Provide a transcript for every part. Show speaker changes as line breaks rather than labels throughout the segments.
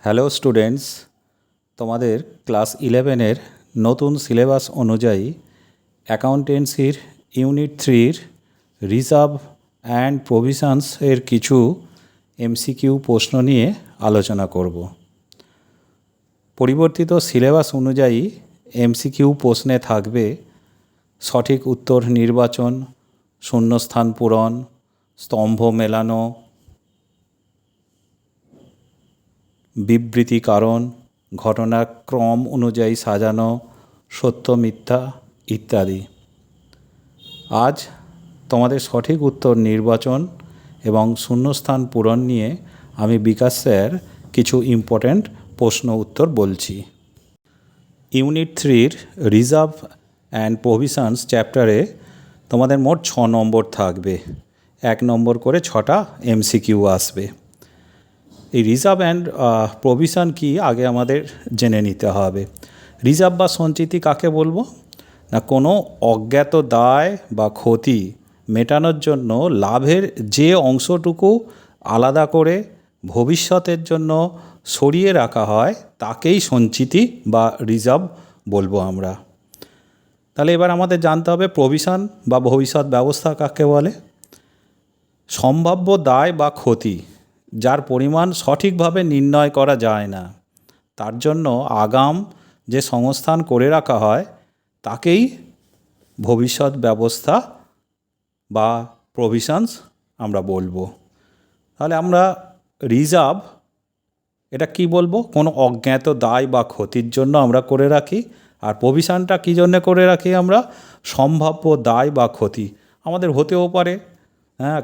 Hello students, তোমাদের class 11-এর নতুন syllabus অনুযায়ী অ্যাকাউন্টেন্সির ইউনিট 3-র রিজার্ভ অ্যান্ড প্রভিশনস এর কিছু এমসিকিউ প্রশ্ন নিয়ে আলোচনা করব। পরিবর্তিত সিলেবাস অনুযায়ী এমসিকিউ প্রশ্নে থাকবে সঠিক উত্তর নির্বাচন, শূন্যস্থান পূরণ, স্তম্ভ মেলানো, বিবৃতি কারণ, ঘটনাক্রম অনুযায়ী সাজানো, সত্য মিথ্যা ইত্যাদি। আজ তোমাদের সঠিক উত্তর নির্বাচন এবং শূন্যস্থান পূরণ নিয়ে আমি বিকাশ স্যার কিছু ইম্পর্ট্যান্ট প্রশ্ন উত্তর বলছি। ইউনিট 3-র রিজার্ভ অ্যান্ড প্রভিশনস চ্যাপ্টারে তোমাদের মোট 6 নম্বর থাকবে, 1 নম্বর করে 6টা এমসিকিউ আসবে। এই রিজার্ভ অ্যান্ড প্রভিশন কি আগে আমাদের জেনে নিতে হবে। রিজার্ভ বা সঞ্চিতি কাকে বলবো না, কোনো অজ্ঞাত দায় বা ক্ষতি মেটানোর জন্য লাভের যে অংশটুকু আলাদা করে ভবিষ্যতের জন্য সরিয়ে রাখা হয় তাকেই সঞ্চিতি বা রিজার্ভ বলবো আমরা। তাহলে এবার আমাদের জানতে হবে প্রভিশন বা ভবিষ্যৎ ব্যবস্থা কাকে বলে। সম্ভাব্য দায় বা ক্ষতি যার পরিমাণ সঠিকভাবে নির্ণয় করা যায় না, তার জন্য আগাম যে সংস্থান করে রাখা হয় তাকেই ভবিষ্যৎ ব্যবস্থা বা প্রভিশনস আমরা বলবো। তাহলে আমরা রিজার্ভ এটা কি বলবো, কোনো অজ্ঞাত দায় বা ক্ষতির জন্য আমরা করে রাখি। আর প্রভিশনটা কী জন্য করে রাখি আমরা, সম্ভাব্য দায় বা ক্ষতি আমাদের হতেও পারে,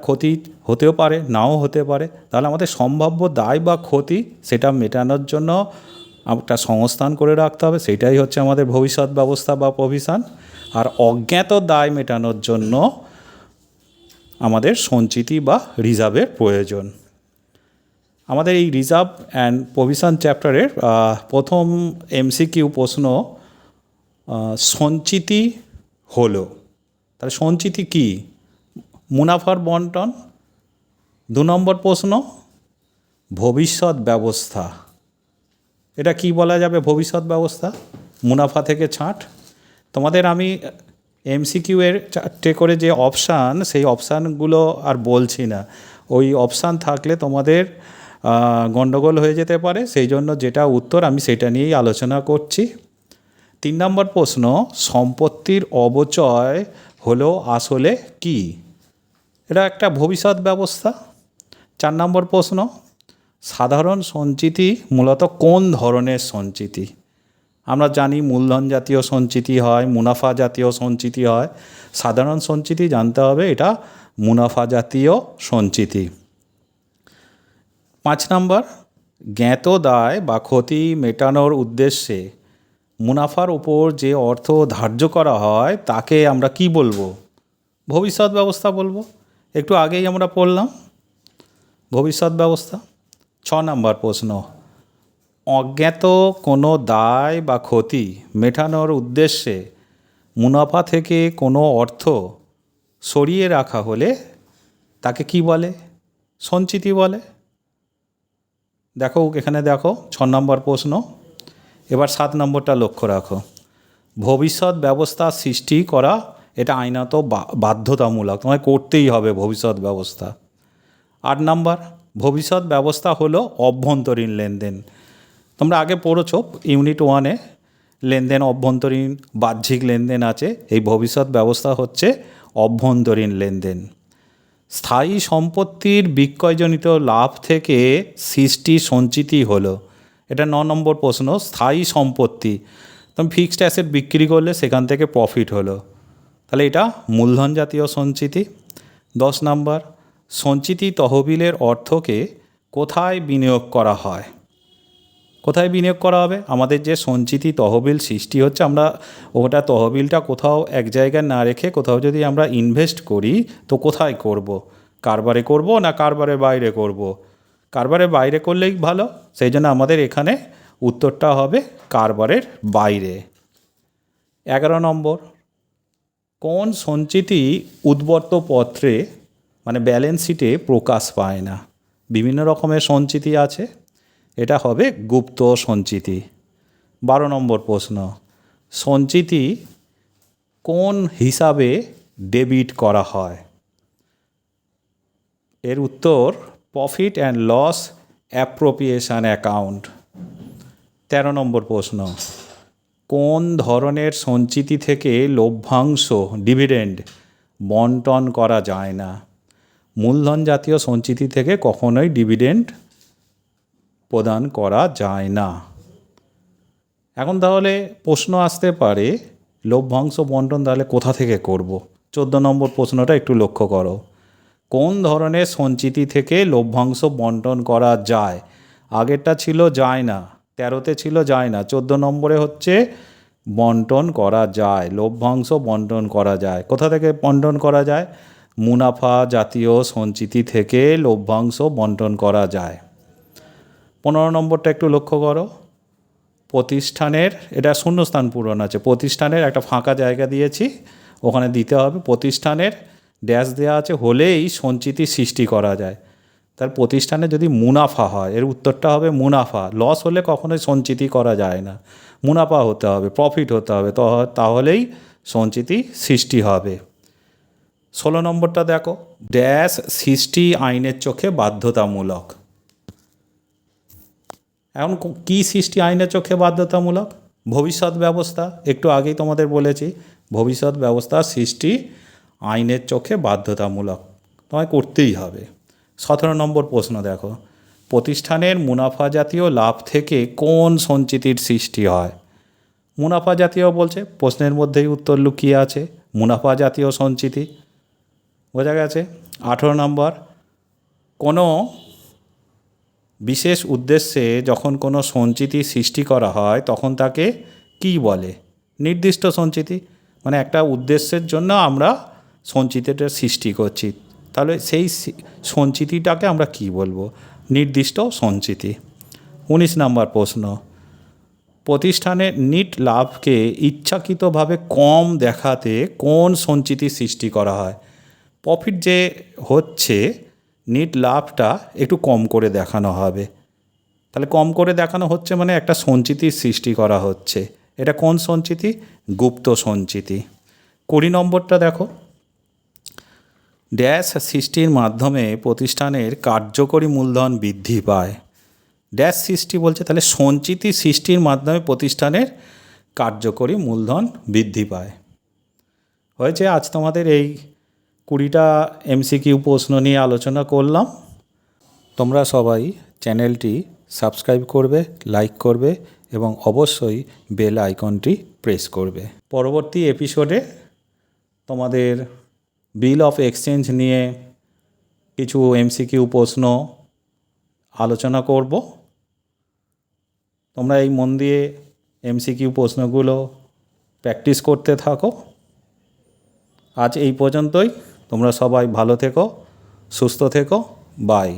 ক্ষতি হতেও পারে, নাও হতে পারে। তাহলে আমাদের সম্ভাব্য দায় বা ক্ষতি সেটা মেটানোর জন্য একটা সংস্থান করে রাখতে হবে, সেটাই হচ্ছে আমাদের ভবিষ্যৎ ব্যবস্থা বা প্রভিশন। আর অজ্ঞাত দায় মেটানোর জন্য আমাদের সঞ্চিতি বা রিজার্ভের প্রয়োজন। আমাদের এই রিজার্ভ অ্যান্ড প্রভিশন চ্যাপ্টারের প্রথম এমসিকিউ প্রশ্ন সঞ্চিতি হলো। তাহলে সঞ্চিতি কি, মুনাফার বন্টন। 2 নম্বর প্রশ্ন ভবিষ্যৎ ব্যবস্থা, এটা কি বলা যাবে ভবিষ্যৎ ব্যবস্থা, মুনাফা থেকে ছাঁট। তোমাদের আমি এমসিকিউ এর 4টে করে যে অপশান, সেই অপশানগুলো আর বলছি না, ওই অপশান থাকলে তোমাদের গণ্ডগোল হয়ে যেতে পারে, সেই জন্য যেটা উত্তর আমি সেটা নিয়েই আলোচনা করছি। 3 নম্বর প্রশ্ন সম্পত্তির অবচয় হলো আসলে কি, এটা একটা ভবিষ্যৎ ব্যবস্থা। 4 নম্বর প্রশ্ন সাধারণ সঞ্চিতি মূলত কোন ধরনের সঞ্চিতি। আমরা জানি মূলধন জাতীয় সঞ্চিতি হয়, মুনাফা জাতীয় সঞ্চিতি হয়। সাধারণ সঞ্চিতি জানতে হবে এটা মুনাফা জাতীয় সঞ্চিতি। 5 নম্বর জ্ঞাত দায় বা ক্ষতি মেটানোর উদ্দেশ্যে মুনাফার উপর যে অর্থ ধার্য করা হয় তাকে আমরা কি বলবো, ভবিষ্যৎ ব্যবস্থা বলবো। একটু আগেই আমরা পড়লাম ভবিষ্যৎ ব্যবস্থা। 6 নম্বর প্রশ্ন অজ্ঞাত কোনো দায় বা ক্ষতি মেটানোর উদ্দেশ্যে মুনাফা থেকে কোনো অর্থ সরিয়ে রাখা হলে তাকে কি বলে, সঞ্চিতি বলে। দেখো এখানে দেখো 6 নম্বর প্রশ্ন। এবার 7 নম্বরটা লক্ষ্য রাখো, ভবিষ্যৎ ব্যবস্থা সৃষ্টি করা এটা আইনত বাধ্যতামূলক, তোমায় করতেই হবে ভবিষ্যৎ ব্যবস্থা। 8 নম্বর ভবিষ্যৎ ব্যবস্থা হলো অভ্যন্তরীণ লেনদেন। তোমরা আগে পড়েছো ইউনিট 1-এ লেনদেন অভ্যন্তরীণ বাহ্যিক লেনদেন আছে, এই ভবিষ্যৎ ব্যবস্থা হচ্ছে অভ্যন্তরীণ লেনদেন। স্থায়ী সম্পত্তির বিক্রয়জনিত লাভ থেকে সৃষ্টি সঞ্চিতি হলো, এটা 9 নম্বর প্রশ্ন। স্থায়ী সম্পত্তি তুমি ফিক্সড অ্যাসেট বিক্রি করলে সেখান থেকে প্রফিট হলো, তাহলে এটা মূলধন জাতীয় সঞ্চিতি। 10 নম্বর সঞ্চিতি তহবিলের অর্থকে কোথায় বিনিয়োগ করা হয়, কোথায় বিনিয়োগ করা হবে, আমাদের যে সঞ্চিতি তহবিল সৃষ্টি হচ্ছে আমরা ওটা তহবিলটা কোথাও এক জায়গায় না রেখে কোথাও যদি আমরা ইনভেস্ট করি তো কোথায় করব, কারবারে করব না কারবারের বাইরে করব, কারবারের বাইরে করলেই ভালো, সেই জন্য আমাদের এখানে উত্তরটা হবে কারবারের বাইরে। 11 নম্বর কোন সঞ্চিতি উদ্বর্ত পত্রে মানে ব্যালেন্স শিটে প্রকাশ পায় না। বিভিন্ন রকমের সঞ্চিতি আছে, এটা হবে গুপ্ত সঞ্চিতি। 12 নম্বর প্রশ্ন, সঞ্চিতি কোন হিসাবে ডেবিট করা হয়? এর উত্তর profit and loss appropriation account. 13 number প্রশ্ন, কোন ধরনের সঞ্চিতি থেকে লভ্যাংশ ডিভিডেন্ড বন্টন করা যায় না? মূলধন জাতীয় সঞ্চিতি থেকে কখনোই ডিভিডেন্ড প্রদান করা যায় না। এখন তাহলে প্রশ্ন আসতে পারে লভ্যাংশ বন্টন তাহলে কোথা থেকে করব? 14 নম্বর প্রশ্নটা একটু লক্ষ্য করো। কোন ধরনের সঞ্চিতি থেকে লভ্যাংশ বন্টন করা যায়? আগেরটা ছিল যায় না, 13তে ছিল যায় না, 14 নম্বরে হচ্ছে বন্টন করা যায়, লভ্যাংশ বন্টন করা যায়। কোথা থেকে বন্টন করা যায়? মুনাফা জাতীয় সঞ্চিতি থেকে লভ্যাংশ বন্টন করা যায়। 15 নম্বরটা একটু লক্ষ্য করো। প্রতিষ্ঠানের, এটা শূন্যস্থান পূরণ আছে, প্রতিষ্ঠানের একটা ফাঁকা জায়গা দিয়েছি, ওখানে দিতে হবে প্রতিষ্ঠানের ড্যাশ দেওয়া আছে হলেই সঞ্চিতি সৃষ্টি করা যায়। তার প্রতিষ্ঠানে যদি মুনাফা হয়, এর উত্তরটা হবে মুনাফা। লস হলে কখনোই সঞ্চিতি করা যায় না, মুনাফা হতে হবে, প্রফিট হতে হবে, তাহলেই সঞ্চিতি সৃষ্টি হবে। 16 নম্বরটা দেখো, ড্যাশ সৃষ্টি আইনের চোখে বাধ্যতামূলক। এখন কি সৃষ্টি আইনের চোখে বাধ্যতামূলক? ভবিষ্যৎ ব্যবস্থা, একটু আগেই তোমাদের বলেছি ভবিষ্যৎ ব্যবস্থা সৃষ্টি আইনের চোখে বাধ্যতামূলক, তোমায় করতেই হবে। 17 নম্বর প্রশ্ন দেখো, প্রতিষ্ঠানের মুনাফা জাতীয় লাভ থেকে কোন সঞ্চিতির সৃষ্টি হয়? মুনাফা জাতীয় বলছে, প্রশ্নের মধ্যেই উত্তর লুকিয়ে আছে, মুনাফা জাতীয় সঞ্চিতি, বোঝা গেছে। 18 নম্বর, কোনো বিশেষ উদ্দেশ্যে যখন কোনো সঞ্চিতি সৃষ্টি করা হয় তখন তাকে কি বলে? নির্দিষ্ট সঞ্চিতি, মানে একটা উদ্দেশ্যের জন্য আমরা সঞ্চিতিটা সৃষ্টি করছি, তাহলে সেই সঞ্চিতিটাকে আমরা কি বলবো? নির্দিষ্ট সঞ্চিতি। 19 নম্বর প্রশ্ন, প্রতিষ্ঠানের নিট লাভকে ইচ্ছাকৃতভাবে কম দেখাতে কোন সঞ্চিতি সৃষ্টি করা হয়? প্রফিট যে হচ্ছে, নিট লাভটা একটু কম করে দেখানো হবে, তাহলে কম করে দেখানো হচ্ছে মানে একটা সঞ্চিতির সৃষ্টি করা হচ্ছে। এটা কোন সঞ্চিতি? গুপ্ত সঞ্চিতি। 20 নম্বরটা দেখো, ড্যাশ সৃষ্টির মাধ্যমে প্রতিষ্ঠানের কার্যকরী মূলধন বৃদ্ধি পায়। ড্যাশ সৃষ্টি বলছে, তাহলে সঞ্চিতি সৃষ্টির মাধ্যমে প্রতিষ্ঠানের কার্যকরী মূলধন বৃদ্ধি পায়। হয়েছে, আজ তোমাদের এই 20টা এমসিকিউ প্রশ্ন নিয়ে আলোচনা করলাম। তোমরা সবাই চ্যানেলটি সাবস্ক্রাইব করবে, লাইক করবে এবং অবশ্যই বেল আইকনটি প্রেস করবে। পরবর্তী এপিসোডে তোমাদের বিল অফ এক্সচেঞ্জ নিয়ে কিছু এমসিকিউ প্রশ্ন আলোচনা করব। তোমরা এই মন দিয়ে এমসিকিউ প্রশ্নগুলো প্র্যাকটিস করতে থাকো। আজ এই পর্যন্তই, তোমরা সবাই ভালো থেকো, সুস্থ থেকো, বাই।